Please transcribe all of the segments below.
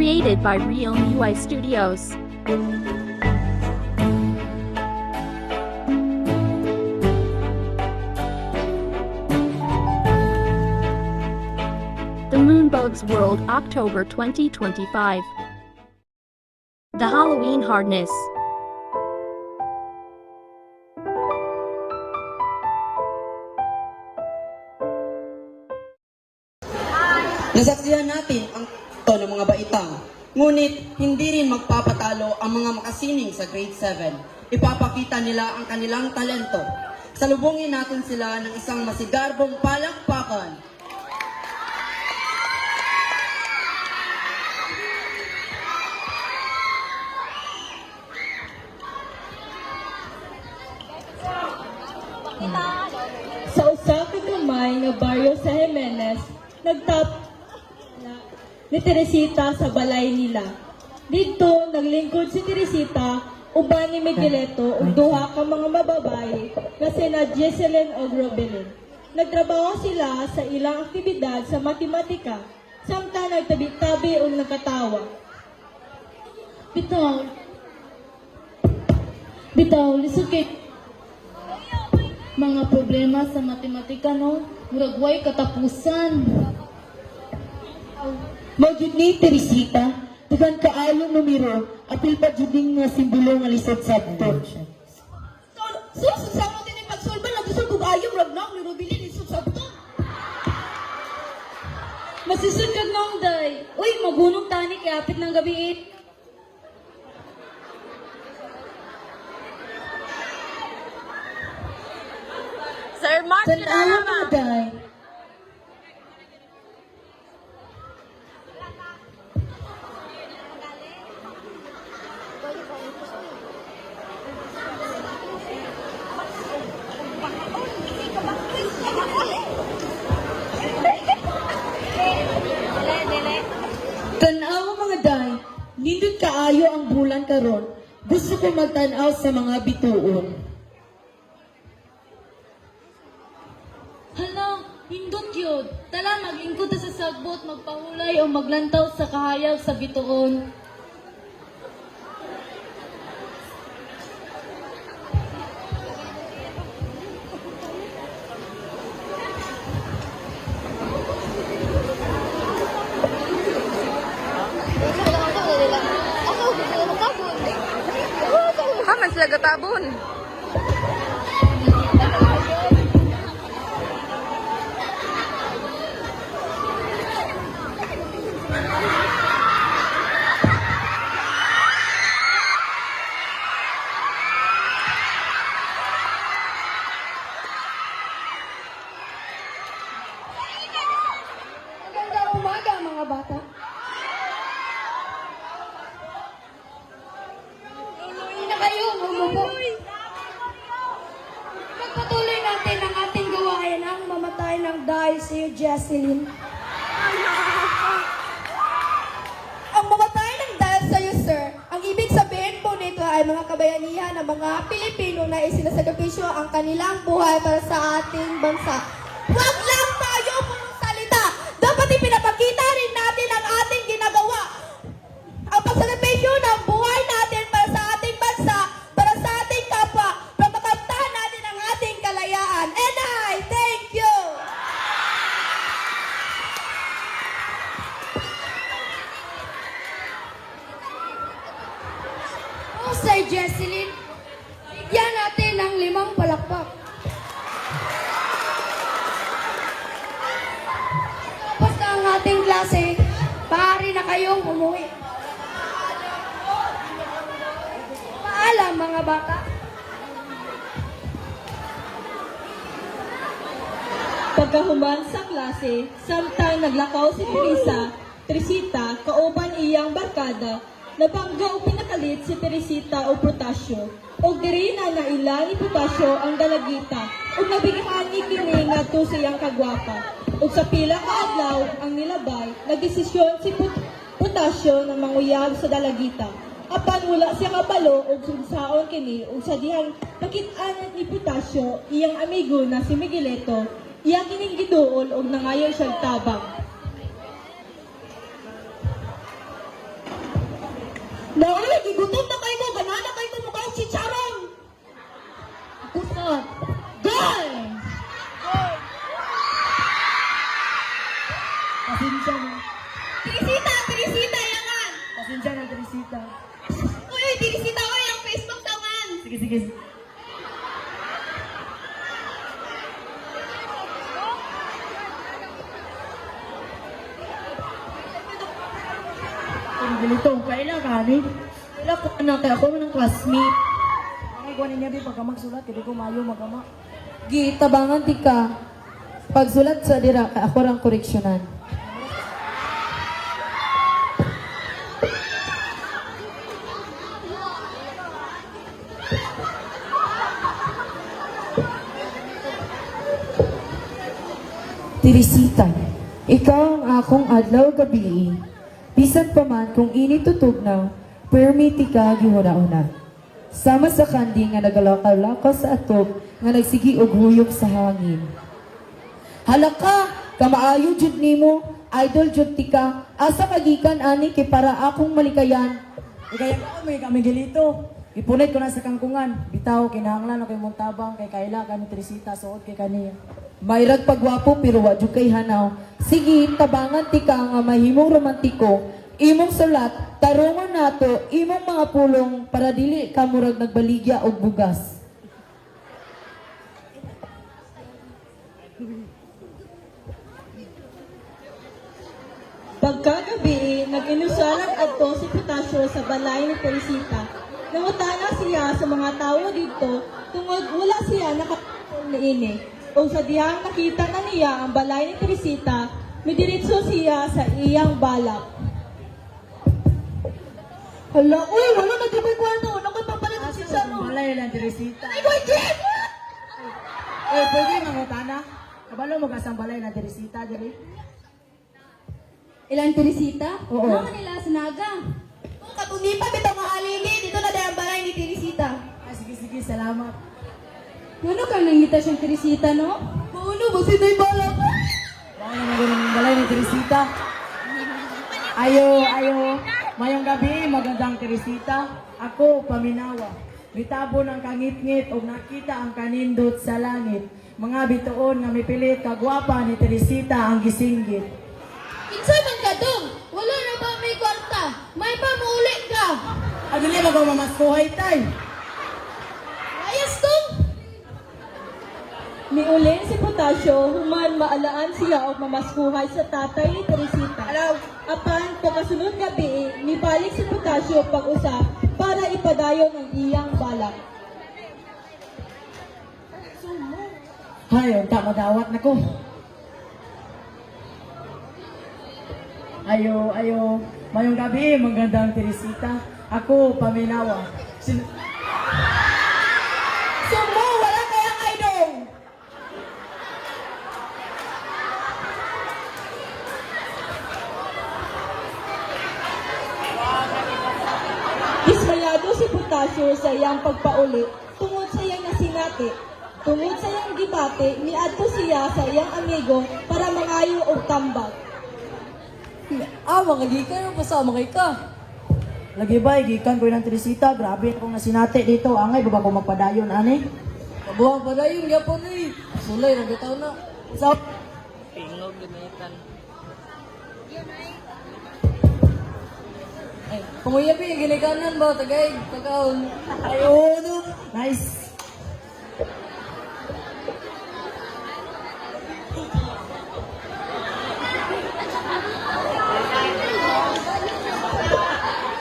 Created by Real UI Studios. The Moonbugs World, October 2025. The Halloween Hardness. Nasaksihan natin ang ito ng mga baitang. Ngunit hindi rin magpapatalo ang mga makasining sa grade 7. Ipapakita nila ang kanilang talento. Salubungin natin sila ng isang masigarbong palakpakan. Sa usa ka gamay nga baryo sa Jimenez, nagtap ni Teresita sa balay nila. Dito, naglingkod si Teresita, uban ni Miguelito, ug duha ka mga mababae nga sina Jesselyn ug Robelyn. Nagtrabaho sila sa ilang aktibidad sa matematika, samtang nagtabi-tabi ug nagkatawa. Bitaw, lisod kay mga problema sa matematika, no? Murag way katapusan. Mawjud ni Teresita, tugan kaayo numero, apil pa juding nga simbolo nga lisod sabto. Sus, sa mo din pagsulba, nagusol kong ayaw, ragnak, ni Robelyn, lisod sa buto. Masisud kag nong day. Uy, magunog tani kay apit ng gabi. Sir Mark, Tanawa mga day, tanawa mga day, nindot kaayo ang bulan karon. Gusto ko magtanaw sa mga bituon. Hala, hindot yun. Tala, maglingkod ta sa sagbot, magpahulay o maglantaw sa kahayag sa bituon. Haman sila gatabon. Magandang umaga, mga bata. Inuwi na kayo, umupo. Pagpatuloy natin ang ating gawain ang mamatay ng dahil si Jesselyn. Ang mamatay ng dahil sa iyo, sir, ang ibig sabihin po nito ay mga kabayanihan ng mga Pilipino na isinasagripisyo ang kanilang buhay para sa ating bansa. Huwag lang tayo purong salita! Dapat ipinapakita rin natin ang ating ginagawa. Ang pagsasagripisyo ng buhay natin para sa ating bansa, para sa ating kapwa, para makamtahan natin ang ating kalayaan. And I thank you! Oh, Sir Jesselyn, bigyan natin ng 5 palakpak. Tapos na ang ating klase, maaari na kayong umuwi. Paalam, mga bata. Pagkahuman sa klase, samtang naglakaw si Teresita, kauban iyang barkada, nabangga o pinakalit si Teresita o Protasio, o diri na nailang ni Protasio ang dalagita, o nabigyan ni kini nga to sa iyang kagwapa. O sa pila ka adlaw ang nilabay, nagdesisyon si Protasio na manguyab sa dalagita. Apan wala siya kabalo o sunsaon kini o sa dihang nakit-anat ni Protasio, iyang amigo na si Miguelito, iya kining giduol og nangayon siyang tabang. Naulit, igutom na kayo ko. Ganana kayo ko mukha ang chicharon. Kusot. Goal! Pasensya na. Teresita, yangan! Pasensya na, Teresita. Uy, Teresita, uy, ang Facebook tangan! Sige, sige. Ang ganito, kailan ka, ni? Kailan ko na kaya ako ng classmate. Ay, kuha niya, di, pagka magsulat, hindi ko mayo magama. Gi, tabangan ti ka. Pagsulat sa dira, kay ako rang koreksyonan. Teresita, ikaw ang akong adlaw gabi. Bisan pa man kung init tutugnaw, permiti ka gihuna-una. Sama sa kandi nga nagalakaw-lakaw sa atog nga nagsigi og huyop sa hangin. Halaka, kamaayo jud nimo, idol jud ti ka. Asa kagikan ani kay para akong malikayan. Ikaya ko, may kami gilito. Ipunit ko na sa kangkungan. Bitaw, kinahanglan ako yung muntabang kay Kayla, kani Teresita, suot kay kaniya. Mayrag pagwapo pero wa jud kay hanaw. Sige, tabangan ti ka nga mahimong romantiko. Imong sulat, tarungan nato imong mga pulong para dili ka murag nagbaligya og bugas. Pagkagabi, nag-inusalan adto si Potasio sa balay ni Teresita. Nangutana siya sa mga tao dito tungod wala siya nakapagpapol na ini. O sa diyang nakita na niya ang balay ni Teresita, midiritso siya sa iyang balak. Hala, uy, wala na di ko'y kwarto. Ano ko'y papalit si Saro? Malay lang, Teresita. Ay, ko'y dream! Eh, pwede mangutana. Kabalo mo kasang balay na Teresita, dili? Ilang Teresita? Oo. Mga nila sinaga. Kung katundi pa, bitong mahalili, dito na dahil ang balay ni Teresita. Ay, sige, sige, salamat. Ano kang nangita siyang Teresita, no? Mauno, basta na'y balak. Baka naman ganun ang balay ni Teresita. Ayo, ayo. Mayong gabi, magandang Teresita. Ako, paminawa. Bitabon ang kangit-ngit o nakita ang kanindot sa langit. Mga bituon nga mipilit kagwapa ni Teresita ang gisinggit. Kinsa man ka dong? Wala na ba may kwarta? May pa mauli ka? Adili mo ko mamaskuhay tay. Ayos dong! Miulin si Potasio, human maalaan siya og mamaskuhay sa tatay ni Teresita. Apan, pagkasunod gabi, nibalik si Potasio pag-usap para ipadayon ang iyang balak. Hay, unta madawat na ko. Ayo, ayo. Mayong gabi, magandang Teresita. Ako, paminawa. Sumo, wala kayang idol. Dismayado si Potasio sa iyang pagpauli tungod sa iyang nasinati. Tungod sa iyang gibate, niadto siya sa iyang amigo para mangayo og tambag. Mga gikan, pasama kay ka. Lagi ba, gikan ko ng Teresita. Grabe akong nasinati dito. Angay, ba ko magpadayon, ani? Buwang padayon, yapon eh. Sulay, nagitaw na. So, Panguyapi, ginikanan ba? Tagay, tagaon. ayun. Nice.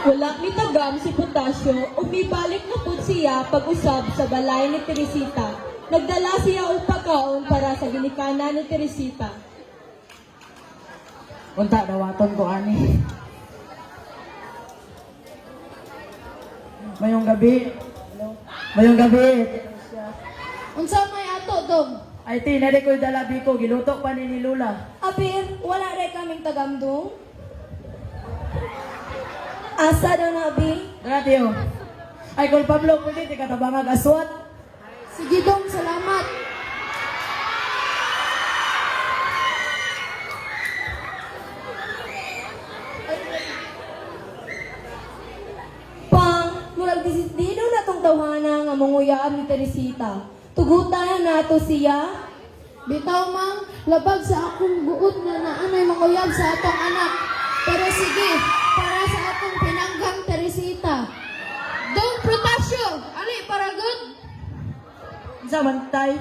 Wala mitagam si Potasio ug mibalik na pud siya pag-usab sa balay ni Teresita. Nagdala siya og pagkaon para sa ginikanan ni Teresita. Unta, dawaton ko, ani. Mayong gabi. Mayong gabi. Unsa may ato dong? Ay, tinari ko'y dalabi ko. Giluto pa ni Lula. Apir, wala rin kaming tagamdong. Asa daw na, Abi? Dati, oh. Ay, kung Pablo, pwede, di ka tabangag aswat. Sige dong, salamat. tawhana nga manguyab ni Teresita. Tugutan nato siya. Bitaw mang, labag sa akong guot nga naanay manguyab sa atong anak. Pero sige, para sa atong pinanggang Teresita. Dong Protasio, ali para good. Samantay.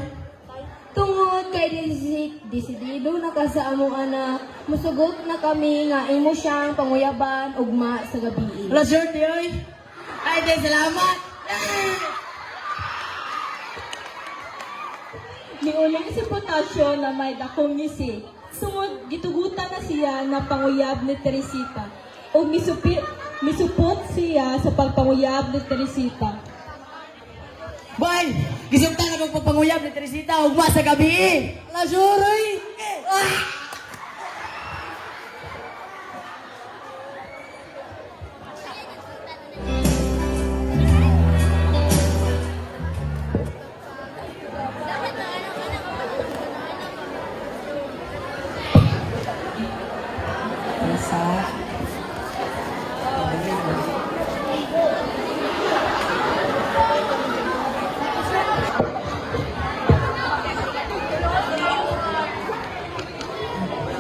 Tungod kay desidido na ka sa among anak, musugot na kami nga imo siyang panguyaban ugma sa gabi. Wala swerte, oy. Ay, di, salamat! Niuling si Potasio na may dakong ngisi. Sungod, gitugutan na siya na panguyab ni Teresita. O misupot siya sa pagpanguyab ni Teresita. Boy, gisumta na kong pagpanguyab ni Teresita ugma sa gabi. Wala swerte, oy.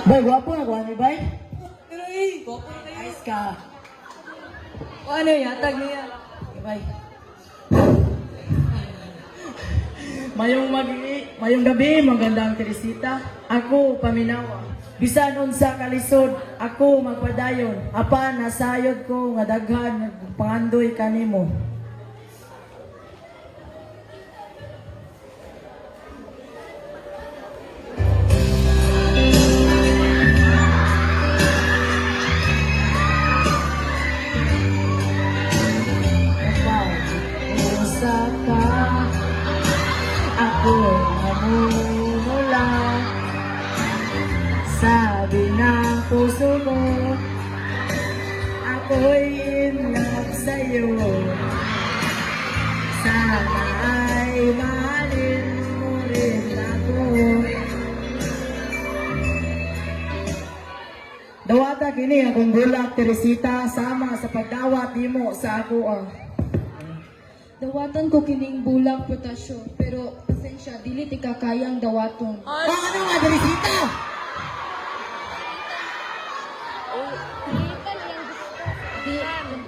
Boy, gwapo na kuha ni Bay. Pero gwapo na kayo. Ayos ka. O ano yatag niya? Bay. Mayong gabi, magandang Teresita. Ako, paminawa. Bisan unsa kalisod, ako magpadayon. Apan, nasayod ko nga daghan, pangandoy kanimo. Usa ka, ako namumula. Sabi ng puso mo, ako'y in love sa'yo. Sana ay mahalin mo rin ako. Dawata kini akong bulak, Teresita, sama sa pagdawat nimo sa ako. Dawatan ko kining bulang Potasio, pero pasensya, dili ti kakayang dawaton. Ano nga, Teresita?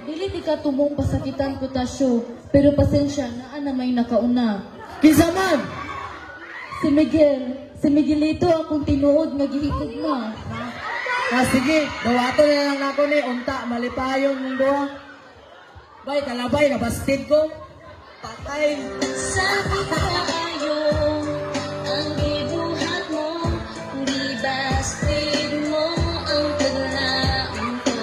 Dili ti ka tumong pasakitan Potasio, pero pasensya, naa na may nakauna. Kinsa man? Si Miguelito akong tinuod nga gihigog na. Sige, dawato na lang ako ni unta, malipayon mong duha. Bay, kalabay, nabastid ko. Patay. Sabi ko kayo, ang ibuhat mo, di bastid mo ang paglaon ko.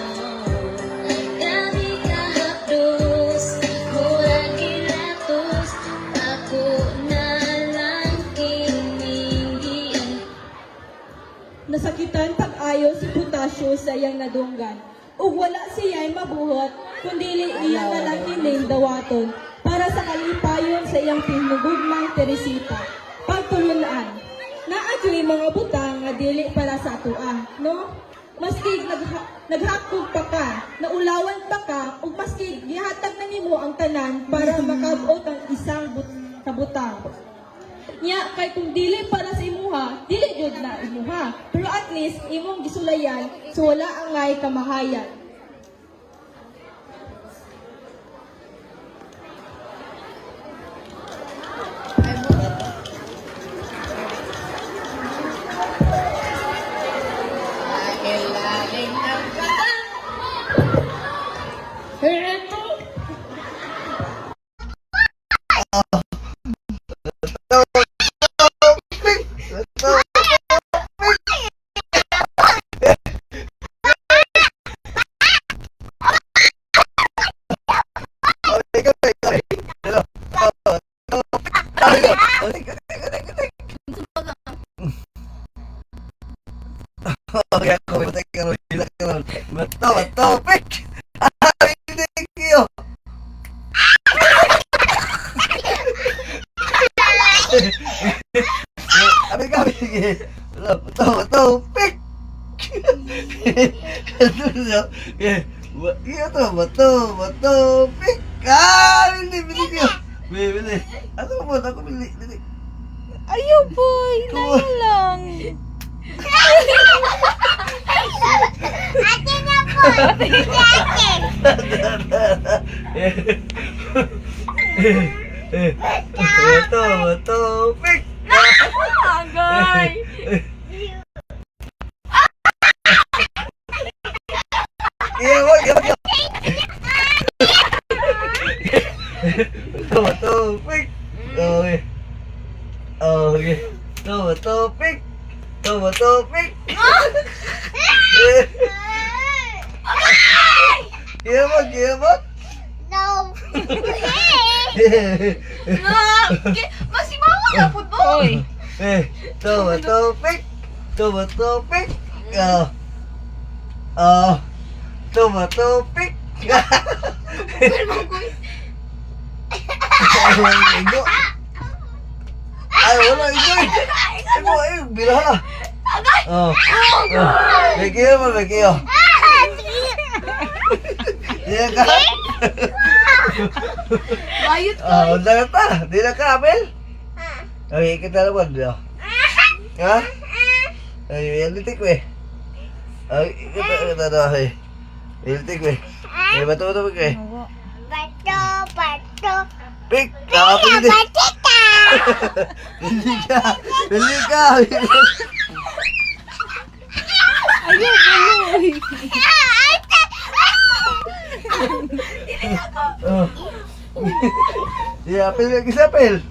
Gabi kahapdos, murag gilatos, ako na lang kiningian. Nasakitan pag-ayo si Potasio sa iyang nadunggan. Ug wala siya'y mabuhat, kundi iya na lang hiling dawaton para sa kalipayon sa iyang pinugugmang Teresita. Pagtulunan, naagli mga butang nga dili para sa atuan, no? Maski naghakog pa ka, naulawan pa ka, ug maski gihatag na nimo ang tanan para makabot ang isang kabutang. Nya kay kung dili para sa imuha, dili jud na imuha. Pero at least imong gisulayan so wala ang ngay kamahayan. Kaya ako may matay ka rin, hilak ka rin. Bato, pek! Ay, hindi kayo! Kami, sige. Bato, pek! Bato, pek! Ah, hindi, Bili. Ako mo, ako bili. Dili. Ayaw, boy. Come on. lang. Ate na po! Bato, pick! Agay. Bato, pick! Okay. Okay. Bato, pick! Bato, pick! Kiyabot! No! Masimawa na po, boy. Topic! Topic! Topic! Ay, wala, ito ay, biraha. Bekiyo mo, bekiyo. Diyan ka? Bayot ko. Wala na pa. Di na ka, Abel? Okay, kita naman. Ha? Ay, yalitik ko eh. Ay, kita na. Ay, yalitik ko eh. Ay, bato ko eh. Bato! Pik! Pili Batita! Pili ka! Pili ka! Ayaw, boy. Oh. Yeah, pili. Isapel!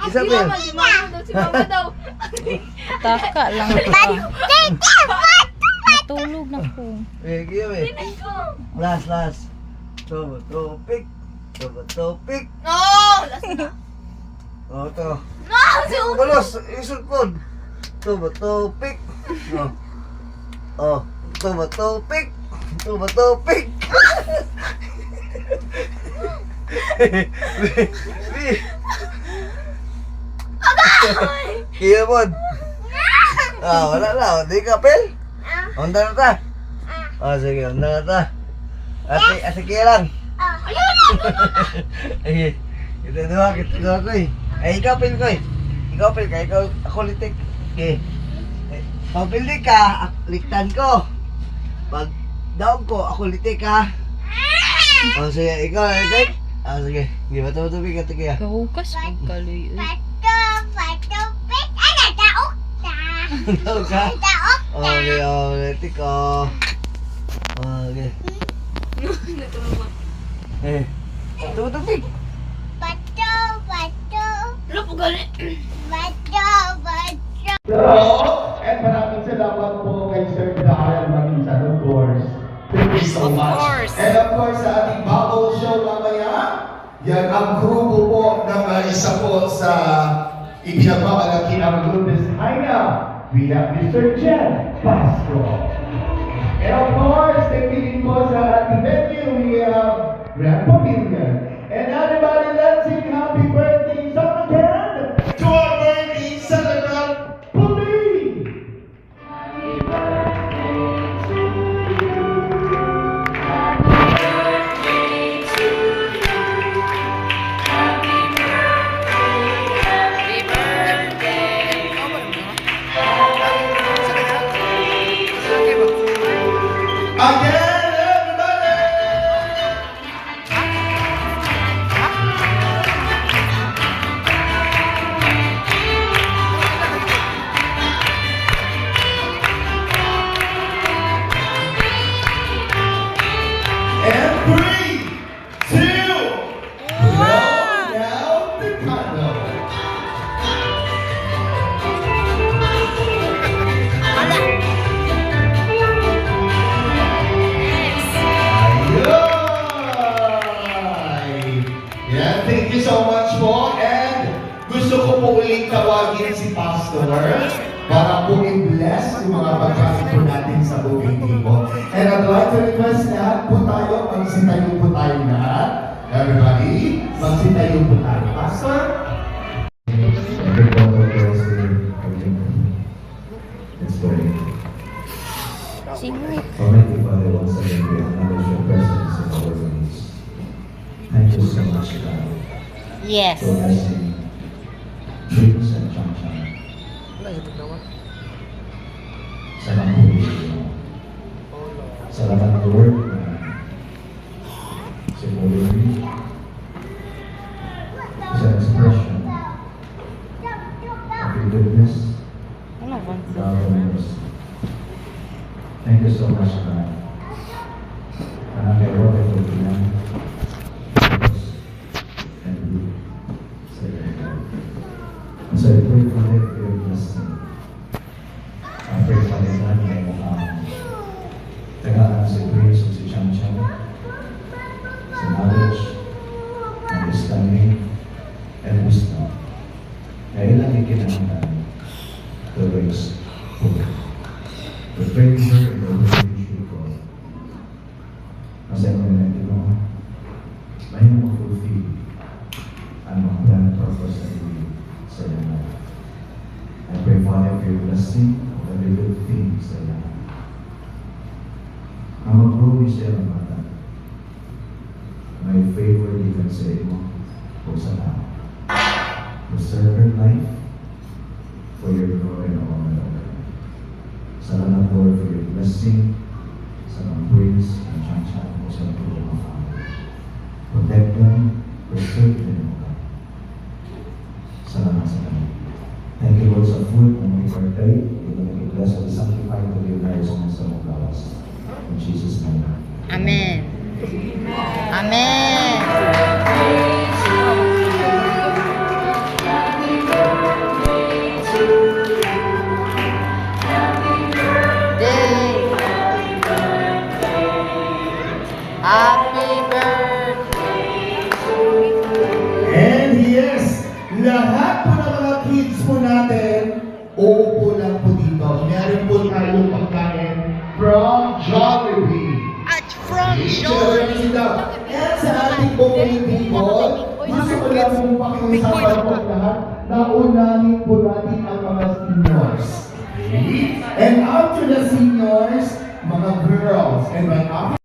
Isapel! Si mama daw. Taka lang. Natulog na po. Eh, give eh. Last. Topic! Topic! No! Last na. Oh, to. No! Si Ugo. Balos! Isod po! Topic! Oh. Topic! Topic! Kaya mo. Wala na. Di ka, Pel? Onda na ta. Sige, onda na ta. Ate kaya lang. Ay, kita dua ko eh. Ay, ikaw, Pel ko eh. Ikaw, Pel ka. Ikaw, ako litik. Okay. Pag pili ka, liktan ko. Pag daog ko, ako litik ha. Sige, ikaw, litik. Sige. Sige, bato-tubig ka, tikiya. Kahukas ang kaloy. Pik! Ano, daok na! Daog ka? Daok! Okay, litik ko. Okay. Bato-tubig. Bato! Ano po gali? Bato! And maraming salamat po kay Sir Dahil Maminsan, of course. Thank you so much. And of course, sa ating bubble show mamaya, yan ang grupo po ng isa po sa ipinagmamalaki ng Lourdes Haina. We have Mr. Jen Pasco. And of course, thank po sa ating venue, we have Grand Pavilion. And everybody, let's sing happy birthday song again to our birthday celebrant, Puli! Again, everybody! And 3, 2, blow out the candle. Ayun! Yeah, thank you so much po. And gusto ko po ulit tawagin si Pastor para po i-bless yung mga pagkain po natin sa booking table. And I'd like to request lahat po tayo, magsitayo po tayo lahat. Everybody, magsitayo po tayo. Pastor? Let's pray. Almighty Father, once again, we acknowledge your presence in our midst. Thank you so much, God. Yes. So let's sing Dreams and Changchang. Salamat po. Salamat Lord. Sa Lord. It's an expression of your goodness, love and mercy. Thank you so much, God. Karena kayak lo yang berbilang, and we say that. And so I pray for them for your blessing. I pray for them that may tagaan si Grace at si Chang Chang sa knowledge, understanding, and wisdom. Na ilang ikinahanglan to raise hope. To train her in the way we should go. Kasi ang mga ito, may mag-fulfill ang mga plan and purpose that we sa iyo na. I pray, Father, for your blessing of every good thing sa iyo. Ang mag-grow siya ng bata. May favor given sa iyo o sa tao. To serve her life for your glory and honor. Salamat, Lord, for your blessing sa mga praise and chang-chang mo sa tulong ng Father. Protect them, preserve them, O God. Salamat sa kanya. Thank you, Lord, sa food na may partay. Ito na i-bless at sanctify to your lives on sa mga gawas. In Jesus' name. Amen. Amen. Happy birthday. And yes, lahat po ng mga kids po natin, uupo lang po dito. Meron po tayong pagkain from Jollibee. At from Jollibee. And sa ating booking people, gusto ko lang po pakiusapan po lahat na unahin po natin ang mga seniors. Okay? And after the seniors, mga girls. And by after